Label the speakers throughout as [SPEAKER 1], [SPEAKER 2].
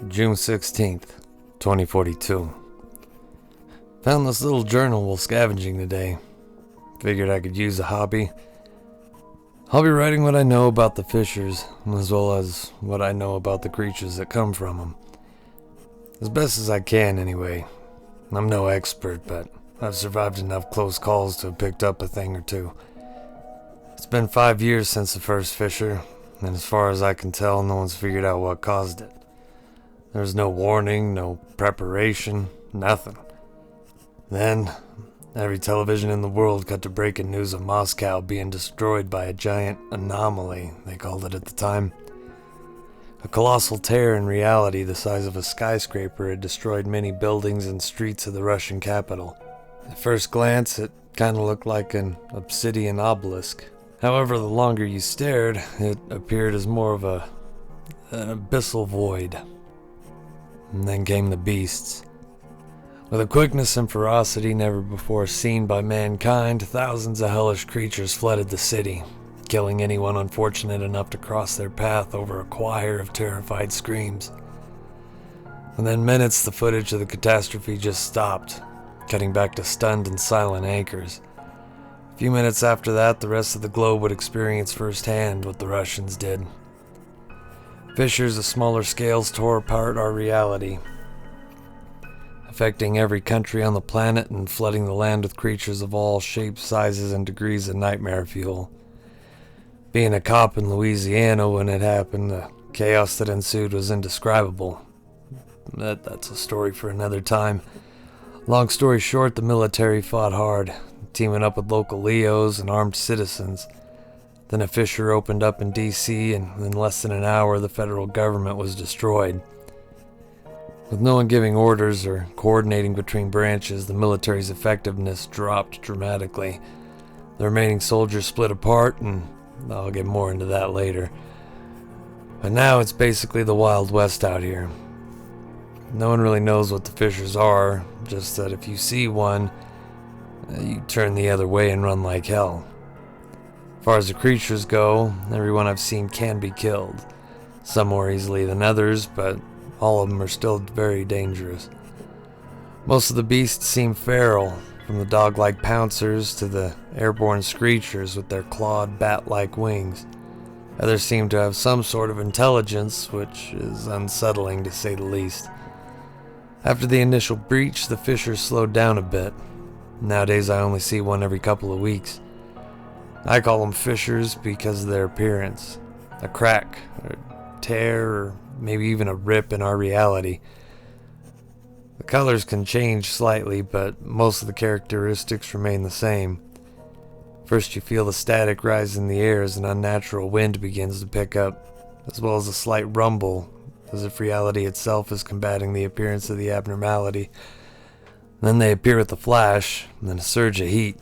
[SPEAKER 1] June 16th, 2042. Found this little journal while scavenging today. Figured I could use a hobby. I'll be writing what I know about the fissures, as well as what I know about the creatures that come from them. As best as I can, anyway. I'm no expert, but I've survived enough close calls to have picked up a thing or two. It's been 5 years since the first fissure, and as far as I can tell, no one's figured out what caused it. There's no warning, no preparation, nothing. Then, every television in the world cut to breaking news of Moscow being destroyed by a giant anomaly, they called it at the time. A colossal tear in reality the size of a skyscraper had destroyed many buildings and streets of the Russian capital. At first glance, it kind of looked like an obsidian obelisk. However, the longer you stared, it appeared as more of an abyssal void. And then came the beasts. With a quickness and ferocity never before seen by mankind, thousands of hellish creatures flooded the city, killing anyone unfortunate enough to cross their path over a choir of terrified screams. Within minutes, the footage of the catastrophe just stopped, cutting back to stunned and silent anchors. A few minutes after that, the rest of the globe would experience firsthand what the Russians did. Fissures of smaller scales tore apart our reality, affecting every country on the planet and flooding the land with creatures of all shapes, sizes, and degrees of nightmare fuel. Being a cop in Louisiana when it happened, the chaos that ensued was indescribable. That's a story for another time. Long story short, the military fought hard, teaming up with local Leos and armed citizens. Then a fissure opened up in D.C., and in less than an hour, the federal government was destroyed. With no one giving orders or coordinating between branches, the military's effectiveness dropped dramatically. The remaining soldiers split apart, and I'll get more into that later. But now it's basically the Wild West out here. No one really knows what the fissures are, just that if you see one, you turn the other way and run like hell. As far as the creatures go, everyone I've seen can be killed. Some more easily than others, but all of them are still very dangerous. Most of the beasts seem feral, from the dog-like pouncers to the airborne screechers with their clawed bat-like wings. Others seem to have some sort of intelligence, which is unsettling to say the least. After the initial breach, the fissures slowed down a bit. Nowadays I only see one every couple of weeks. I call them fissures because of their appearance. A crack, or tear, or maybe even a rip in our reality. The colors can change slightly, but most of the characteristics remain the same. First you feel the static rise in the air as an unnatural wind begins to pick up, as well as a slight rumble, as if reality itself is combating the appearance of the abnormality. Then they appear with a flash, and then a surge of heat.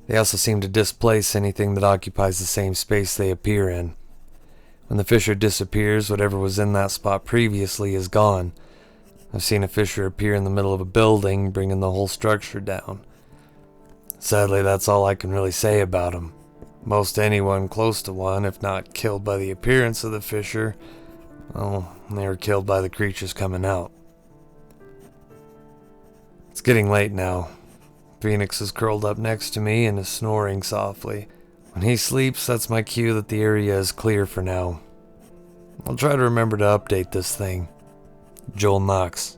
[SPEAKER 1] They also seem to displace anything that occupies the same space they appear in. When the fissure disappears, whatever was in that spot previously is gone. I've seen a fissure appear in the middle of a building, bringing the whole structure down. Sadly, that's all I can really say about them. Most anyone close to one, if not killed by the appearance of the fissure, well, they were killed by the creatures coming out. It's getting late now. Phoenix is curled up next to me and is snoring softly. When he sleeps, that's my cue that the area is clear for now. I'll try to remember to update this thing. Joel Knox.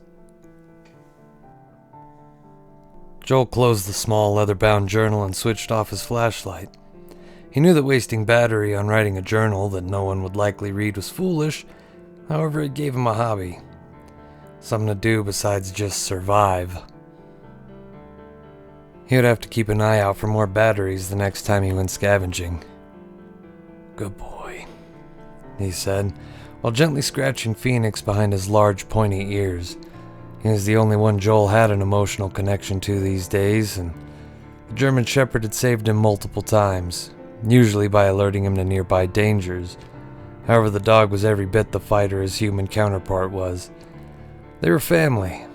[SPEAKER 1] Joel closed the small leather-bound journal and switched off his flashlight. He knew that wasting battery on writing a journal that no one would likely read was foolish, however it gave him a hobby. Something to do besides just survive. He would have to keep an eye out for more batteries the next time he went scavenging. "Good boy," he said, while gently scratching Phoenix behind his large, pointy ears. He was the only one Joel had an emotional connection to these days, and the German Shepherd had saved him multiple times, usually by alerting him to nearby dangers. However, the dog was every bit the fighter his human counterpart was. They were family,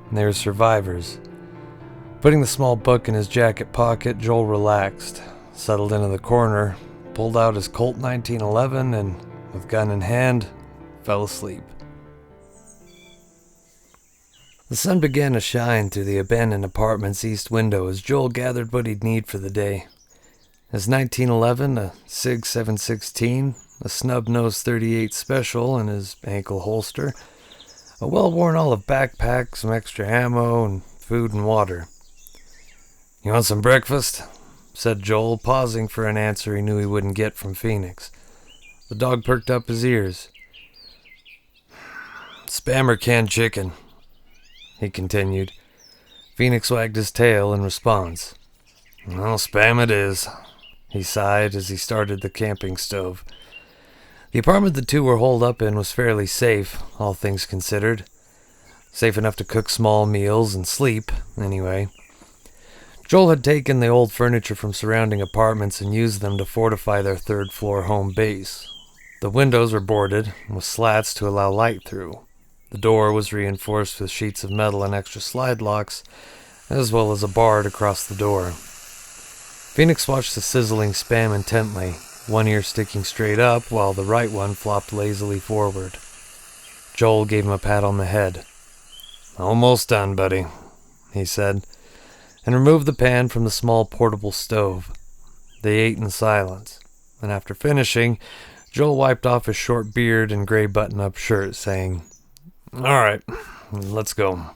[SPEAKER 1] and they were survivors. Putting the small book in his jacket pocket, Joel relaxed, settled into the corner, pulled out his Colt 1911, and, with gun in hand, fell asleep. The sun began to shine through the abandoned apartment's east window as Joel gathered what he'd need for the day. His 1911, a SIG 716, a snub-nosed 38 Special in his ankle holster, a well-worn olive backpack, some extra ammo, and food and water. "You want some breakfast?" said Joel, pausing for an answer he knew he wouldn't get from Phoenix. The dog perked up his ears. "Spam or canned chicken?" he continued. Phoenix wagged his tail in response. "Well, spam it is," he sighed as he started the camping stove. The apartment the two were holed up in was fairly safe, all things considered. Safe enough to cook small meals and sleep, anyway. Joel had taken the old furniture from surrounding apartments and used them to fortify their third-floor home base. The windows were boarded, with slats to allow light through. The door was reinforced with sheets of metal and extra slide locks, as well as a bar to cross the door. Phoenix watched the sizzling spam intently, one ear sticking straight up while the right one flopped lazily forward. Joel gave him a pat on the head. "Almost done, buddy," he said, and removed the pan from the small portable stove. They ate in silence, and after finishing, Joel wiped off his short beard and gray button-up shirt, saying, "All right, let's go."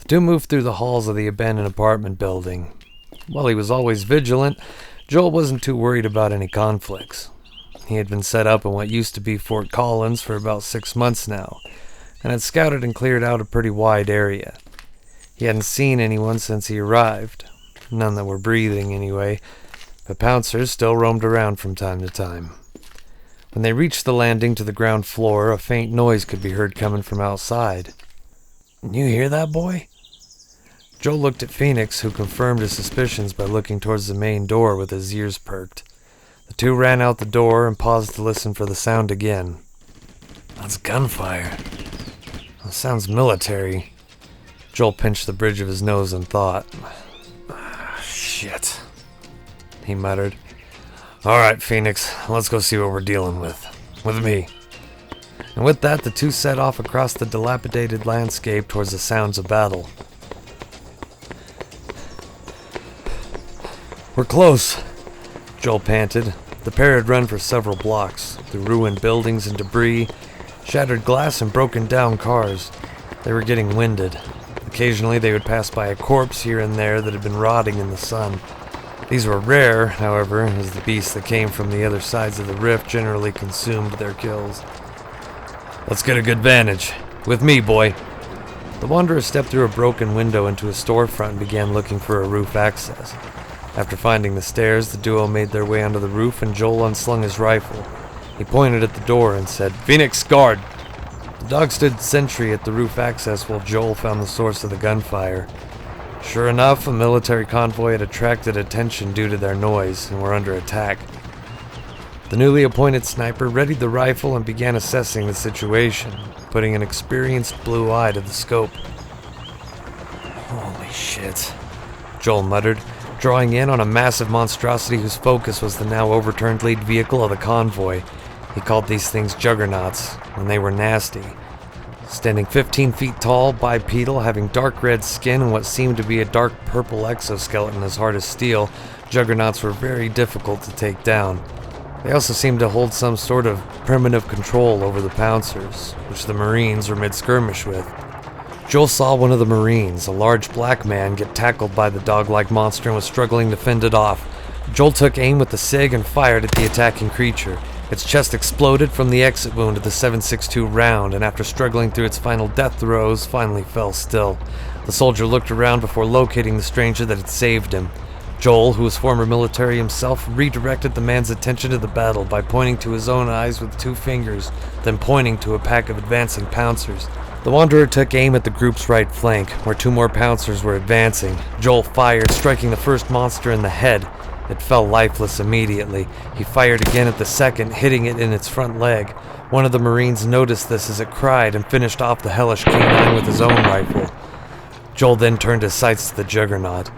[SPEAKER 1] The two moved through the halls of the abandoned apartment building. While he was always vigilant, Joel wasn't too worried about any conflicts. He had been set up in what used to be Fort Collins for about 6 months now, and had scouted and cleared out a pretty wide area. He hadn't seen anyone since he arrived, none that were breathing anyway, but pouncers still roamed around from time to time. When they reached the landing to the ground floor, a faint noise could be heard coming from outside. "You hear that, boy?" Joel looked at Phoenix, who confirmed his suspicions by looking towards the main door with his ears perked. The two ran out the door and paused to listen for the sound again. "That's gunfire. That sounds military." Joel pinched the bridge of his nose and thought. "Shit," he muttered. "All right, Phoenix, let's go see what we're dealing with. With me." And with that, the two set off across the dilapidated landscape towards the sounds of battle. "We're close," Joel panted. The pair had run for several blocks, through ruined buildings and debris, shattered glass and broken down cars. They were getting winded. Occasionally they would pass by a corpse here and there that had been rotting in the sun. These were rare, however, as the beasts that came from the other sides of the rift generally consumed their kills. "Let's get a good vantage. With me, boy." The wanderer stepped through a broken window into a storefront and began looking for a roof access. After finding the stairs, the duo made their way onto the roof and Joel unslung his rifle. He pointed at the door and said, "Phoenix, guard!" The dog stood sentry at the roof access while Joel found the source of the gunfire. Sure enough, a military convoy had attracted attention due to their noise and were under attack. The newly appointed sniper readied the rifle and began assessing the situation, putting an experienced blue eye to the scope. "Holy shit," Joel muttered, drawing in on a massive monstrosity whose focus was the now overturned lead vehicle of the convoy. He called these things juggernauts, and they were nasty. Standing 15 feet tall, bipedal, having dark red skin and what seemed to be a dark purple exoskeleton as hard as steel, juggernauts were very difficult to take down. They also seemed to hold some sort of primitive control over the pouncers, which the Marines were mid-skirmish with. Joel saw one of the Marines, a large black man, get tackled by the dog-like monster and was struggling to fend it off. Joel took aim with the SIG and fired at the attacking creature. Its chest exploded from the exit wound of the 7.62 round, and after struggling through its final death throes, finally fell still. The soldier looked around before locating the stranger that had saved him. Joel, who was former military himself, redirected the man's attention to the battle by pointing to his own eyes with 2 fingers, then pointing to a pack of advancing pouncers. The wanderer took aim at the group's right flank, where 2 more pouncers were advancing. Joel fired, striking the first monster in the head. It fell lifeless immediately. He fired again at the second, hitting it in its front leg. One of the Marines noticed this as it cried and finished off the hellish canine with his own rifle. Joel then turned his sights to the juggernaut.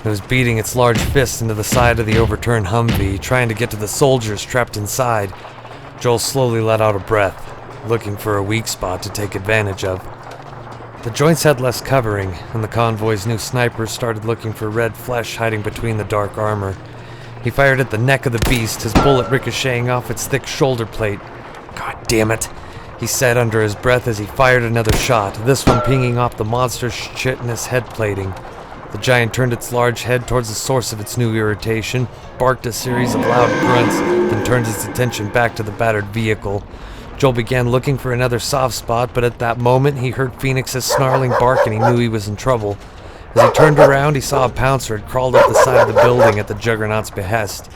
[SPEAKER 1] It was beating its large fist into the side of the overturned Humvee, trying to get to the soldiers trapped inside. Joel slowly let out a breath, looking for a weak spot to take advantage of. The joints had less covering, and the convoy's new snipers started looking for red flesh hiding between the dark armor. He fired at the neck of the beast, his bullet ricocheting off its thick shoulder plate. "God damn it," he said under his breath as he fired another shot, this one pinging off the monster's chitinous head plating. The giant turned its large head towards the source of its new irritation, barked a series of loud grunts, then turned its attention back to the battered vehicle. Joel began looking for another soft spot, but at that moment he heard Phoenix's snarling bark and he knew he was in trouble. As he turned around, he saw a pouncer had crawled up the side of the building at the Juggernaut's behest.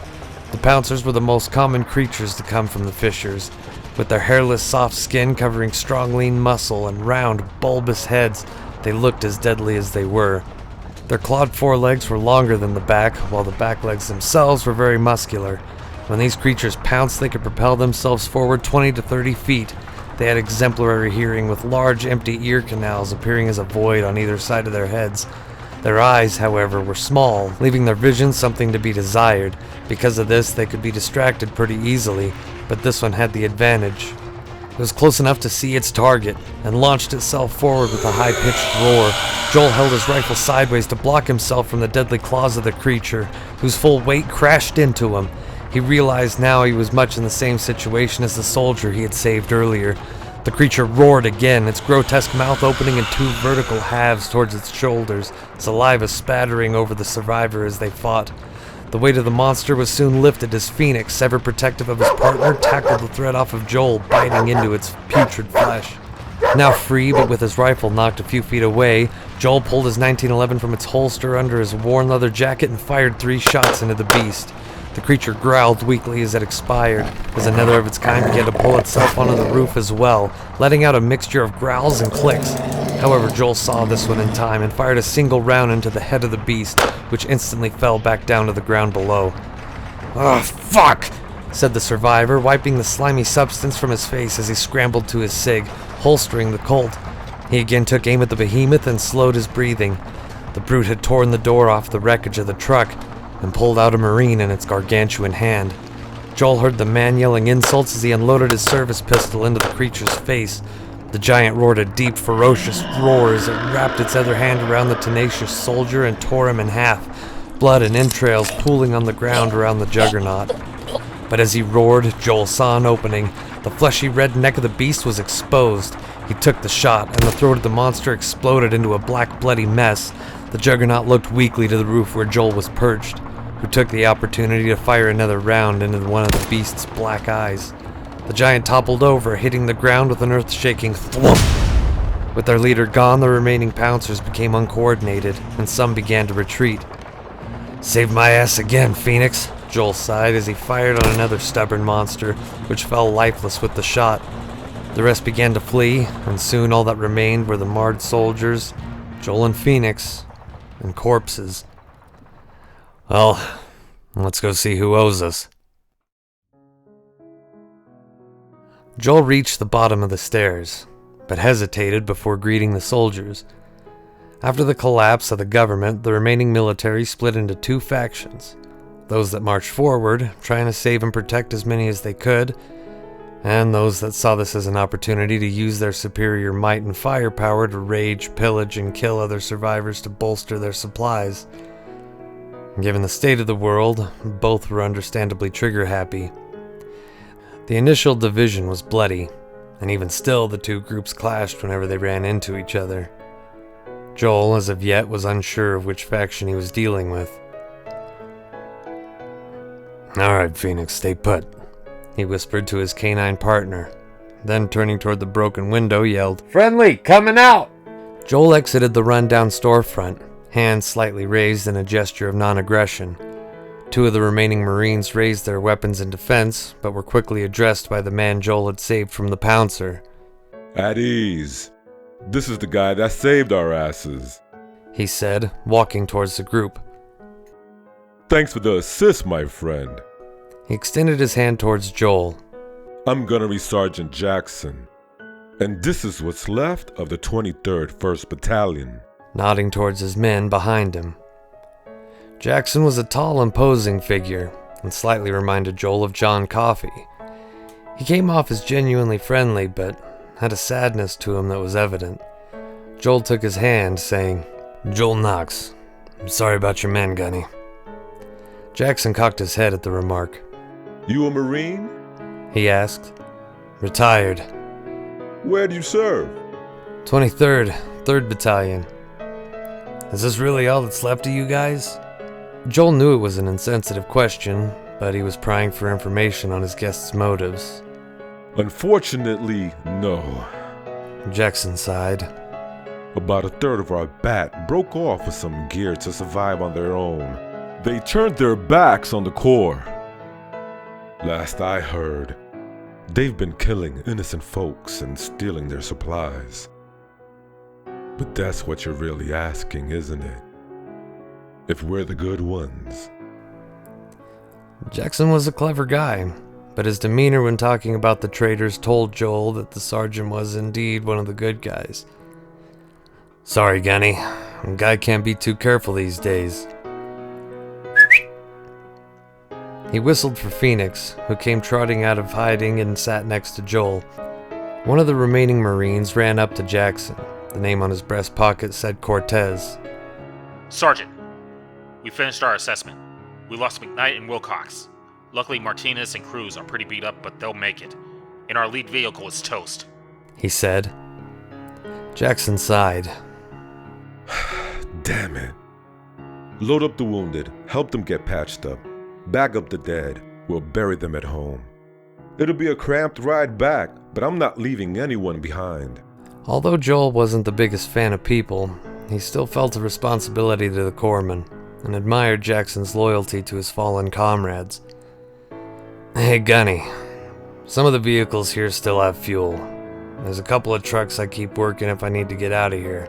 [SPEAKER 1] The pouncers were the most common creatures to come from the fissures. With their hairless soft skin covering strong lean muscle and round, bulbous heads, they looked as deadly as they were. Their clawed forelegs were longer than the back, while the back legs themselves were very muscular. When these creatures pounced, they could propel themselves forward 20 to 30 feet. They had exemplary hearing, with large, empty ear canals appearing as a void on either side of their heads. Their eyes, however, were small, leaving their vision something to be desired. Because of this, they could be distracted pretty easily, but this one had the advantage. It was close enough to see its target, and launched itself forward with a high-pitched roar. Joel held his rifle sideways to block himself from the deadly claws of the creature, whose full weight crashed into him. He realized now he was much in the same situation as the soldier he had saved earlier. The creature roared again, its grotesque mouth opening in two vertical halves towards its shoulders, saliva spattering over the survivor as they fought. The weight of the monster was soon lifted as Phoenix, ever protective of his partner, tackled the thread off of Joel, biting into its putrid flesh. Now free, but with his rifle knocked a few feet away, Joel pulled his 1911 from its holster under his worn leather jacket and fired 3 shots into the beast. The creature growled weakly as it expired, as another of its kind began to pull itself onto the roof as well, letting out a mixture of growls and clicks. However, Joel saw this one in time and fired a single round into the head of the beast, which instantly fell back down to the ground below. "Ugh, fuck!" said the survivor, wiping the slimy substance from his face as he scrambled to his SIG, holstering the Colt. He again took aim at the behemoth and slowed his breathing. The brute had torn the door off the wreckage of the truck and pulled out a Marine in its gargantuan hand. Joel heard the man yelling insults as he unloaded his service pistol into the creature's face. The giant roared a deep, ferocious roar as it wrapped its other hand around the tenacious soldier and tore him in half, blood and entrails pooling on the ground around the Juggernaut. But as he roared, Joel saw an opening. The fleshy red neck of the beast was exposed. He took the shot, and the throat of the monster exploded into a black, bloody mess. The Juggernaut looked weakly to the roof where Joel was perched, who took the opportunity to fire another round into one of the beast's black eyes. The giant toppled over, hitting the ground with an earth-shaking thwomp. With their leader gone, the remaining pouncers became uncoordinated, and some began to retreat. "Saved my ass again, Phoenix," Joel sighed as he fired on another stubborn monster, which fell lifeless with the shot. The rest began to flee, and soon all that remained were the marred soldiers, Joel and Phoenix, and corpses. Well, let's go see who owes us. Joel reached the bottom of the stairs, but hesitated before greeting the soldiers. After the collapse of the government, the remaining military split into 2 factions. Those that marched forward, trying to save and protect as many as they could, and those that saw this as an opportunity to use their superior might and firepower to rage, pillage, and kill other survivors to bolster their supplies. Given the state of the world, both were understandably trigger-happy. The initial division was bloody, and even still the 2 groups clashed whenever they ran into each other. Joel, as of yet, was unsure of which faction he was dealing with. "Alright, Phoenix, stay put," he whispered to his canine partner. Then, turning toward the broken window, yelled, "Friendly, coming out!" Joel exited the run-down storefront, hands slightly raised in a gesture of non-aggression. 2 of the remaining Marines raised their weapons in defense, but were quickly addressed by the man Joel had saved from the pouncer.
[SPEAKER 2] "At ease. This is the guy that saved our asses,"
[SPEAKER 1] he said, walking towards the group.
[SPEAKER 2] "Thanks for the assist, my friend."
[SPEAKER 1] He extended his hand towards Joel.
[SPEAKER 2] "I'm Gunnery Sergeant Jackson, and this is what's left of the 23rd 1st Battalion."
[SPEAKER 1] Nodding towards his men behind him. Jackson was a tall, imposing figure, and slightly reminded Joel of John Coffey. He came off as genuinely friendly, but had a sadness to him that was evident. Joel took his hand, saying, "Joel Knox, I'm sorry about your men, Gunny." Jackson cocked his head at the remark.
[SPEAKER 2] You a Marine?
[SPEAKER 1] He asked. "Retired.
[SPEAKER 2] Where do you serve?
[SPEAKER 1] 23rd, 3rd Battalion. Is this really all that's left of you guys?" Joel knew it was an insensitive question, but he was prying for information on his guest's motives.
[SPEAKER 2] Unfortunately, no.
[SPEAKER 1] Jackson sighed.
[SPEAKER 2] About a third of our bat broke off with some gear to survive on their own. They turned their backs on the Corps. Last I heard, they've been killing innocent folks and stealing their supplies. But that's what you're really asking, isn't it? If we're the good ones.
[SPEAKER 1] Jackson was a clever guy, but his demeanor when talking about the traitors told Joel that the sergeant was indeed one of the good guys. "Sorry, Gunny. A guy can't be too careful these days." He whistled for Phoenix, who came trotting out of hiding and sat next to Joel. One of the remaining Marines ran up to Jackson. The name on his breast pocket said Cortez.
[SPEAKER 3] "Sergeant, we finished our assessment. We lost McKnight and Wilcox. Luckily, Martinez and Cruz are pretty beat up, but they'll make it. And our lead vehicle is toast," he said.
[SPEAKER 1] Jackson sighed.
[SPEAKER 2] Damn it. Load up the wounded, help them get patched up. Bag up the dead, we'll bury them at home. It'll be a cramped ride back, but I'm not leaving anyone behind.
[SPEAKER 1] Although Joel wasn't the biggest fan of people, he still felt a responsibility to the corpsmen and admired Jackson's loyalty to his fallen comrades. "Hey, Gunny, some of the vehicles here still have fuel. There's a couple of trucks I keep working if I need to get out of here.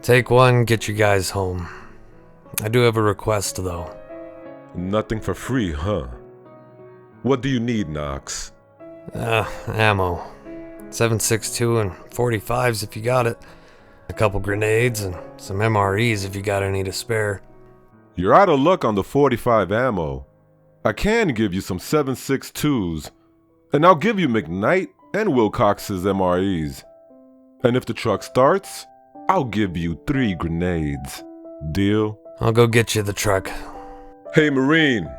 [SPEAKER 1] Take one, get you guys home. I do have a request, though."
[SPEAKER 2] Nothing for free, huh? What do you need, Knox?
[SPEAKER 1] Ammo. 7.62 and 45s if you got it. A couple grenades and some MREs if you got any to spare.
[SPEAKER 2] You're out of luck on the 45 ammo. I can give you some 7.62s, and I'll give you McKnight and Wilcox's MREs. And if the truck starts, I'll give you 3 grenades. Deal?
[SPEAKER 1] I'll go get you the truck.
[SPEAKER 2] Hey, Marine,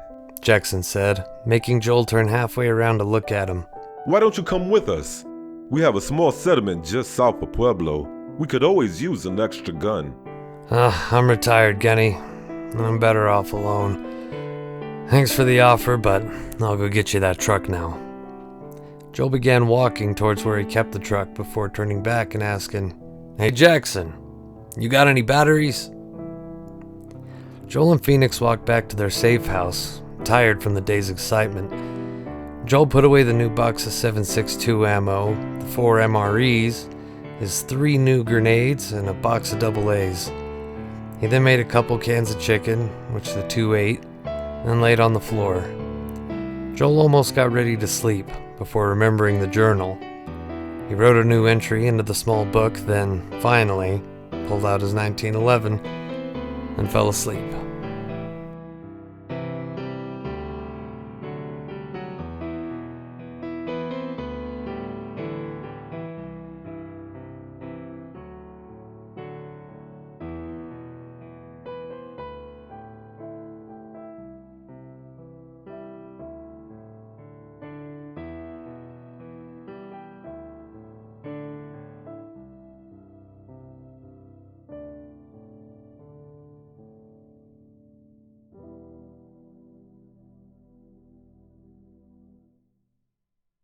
[SPEAKER 1] Jackson said, making Joel turn halfway around to look at him.
[SPEAKER 2] Why don't you come with us? We have a small settlement just south of Pueblo. We could always use an extra gun.
[SPEAKER 1] I'm retired, Gunny. I'm better off alone. Thanks for the offer, but I'll go get you that truck now. Joel began walking towards where he kept the truck before turning back and asking, "Hey, Jackson, you got any batteries?" Joel and Phoenix walked back to their safe house, tired from the day's excitement. Joel put away the new box of 7.62 ammo, the 4 MREs, his 3 new grenades, and a box of AA. He then made a couple cans of chicken, which the 2 ate, and laid on the floor. Joel almost got ready to sleep before remembering the journal. He wrote a new entry into the small book, then, finally, pulled out his 1911 and fell asleep.